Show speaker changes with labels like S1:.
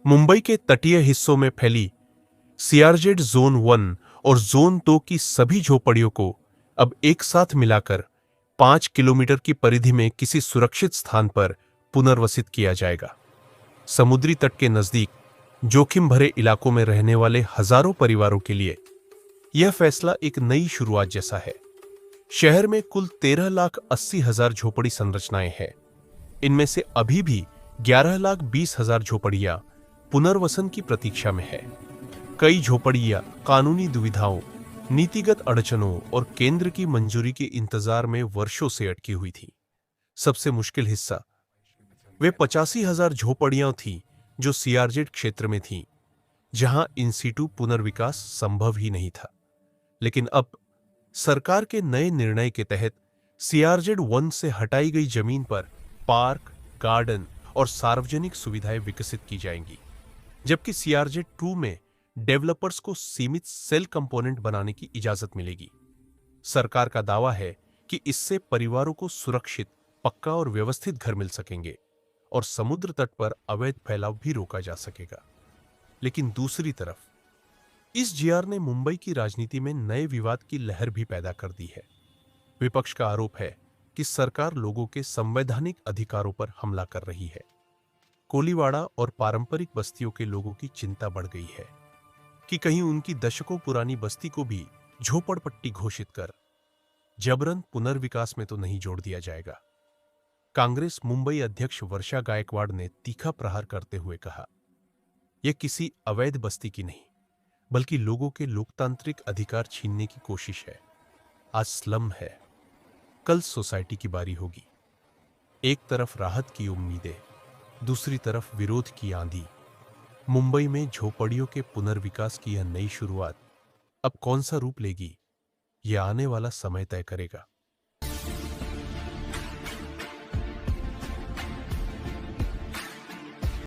S1: मुंबई के तटीय हिस्सों में फैली सीआरजेड जोन 1 और जोन 2 की सभी झोपड़ियों को अब एक साथ मिलाकर 5 किलोमीटर की परिधि में किसी सुरक्षित स्थान पर पुनर्वसित किया जाएगा। समुद्री तट के नजदीक जोखिम भरे इलाकों में रहने वाले हजारों परिवारों के लिए यह फैसला एक नई शुरुआत जैसा है। शहर में कुल 13,80,000 झोपड़ी संरचनाएं हैं। इनमें से अभी भी 11,20,000 झोपड़ियां पुनर्वसन की प्रतीक्षा में है। कई झोपड़ियां कानूनी दुविधाओं, नीतिगत अड़चनों और केंद्र की मंजूरी के इंतजार में वर्षों से अटकी हुई थी। सबसे मुश्किल हिस्सा वे 85,000 झोपड़ियां थीं जो सीआरजेड क्षेत्र में थीं, जहां इन सीटू पुनर्विकास संभव ही नहीं था। लेकिन अब सरकार के नए निर्णय के तहत सीआरजेड 1 से हटाई गई जमीन पर पार्क, गार्डन और सार्वजनिक सुविधाएं विकसित की जाएंगी, जबकि सीआरजेड 2 में डेवलपर्स को सीमित सेल कंपोनेंट बनाने की इजाजत मिलेगी। सरकार का दावा है कि इससे परिवारों को सुरक्षित, पक्का और व्यवस्थित घर मिल सकेंगे और समुद्र तट पर अवैध फैलाव भी रोका जा सकेगा। लेकिन दूसरी तरफ इस जीआर ने मुंबई की राजनीति में नए विवाद की लहर भी पैदा कर दी है। विपक्ष का आरोप है कि सरकार लोगों के संवैधानिक अधिकारों पर हमला कर रही है। कोलीवाड़ा और पारंपरिक बस्तियों के लोगों की चिंता बढ़ गई है कि कहीं उनकी दशकों पुरानी बस्ती को भी झोपड़पट्टी घोषित कर जबरन पुनर्विकास में तो नहीं जोड़ दिया जाएगा। कांग्रेस मुंबई अध्यक्ष वर्षा गायकवाड़ ने तीखा प्रहार करते हुए कहा, यह किसी अवैध बस्ती की नहीं, बल्कि लोगों के लोकतांत्रिक अधिकार छीनने की कोशिश है। आज स्लम है, कल सोसाइटी की बारी होगी। एक तरफ राहत की उम्मीदें, दूसरी तरफ विरोध की आंधी। मुंबई में झोपड़ियों के पुनर्विकास की यह नई शुरुआत अब कौन सा रूप लेगी, यह आने वाला समय तय करेगा।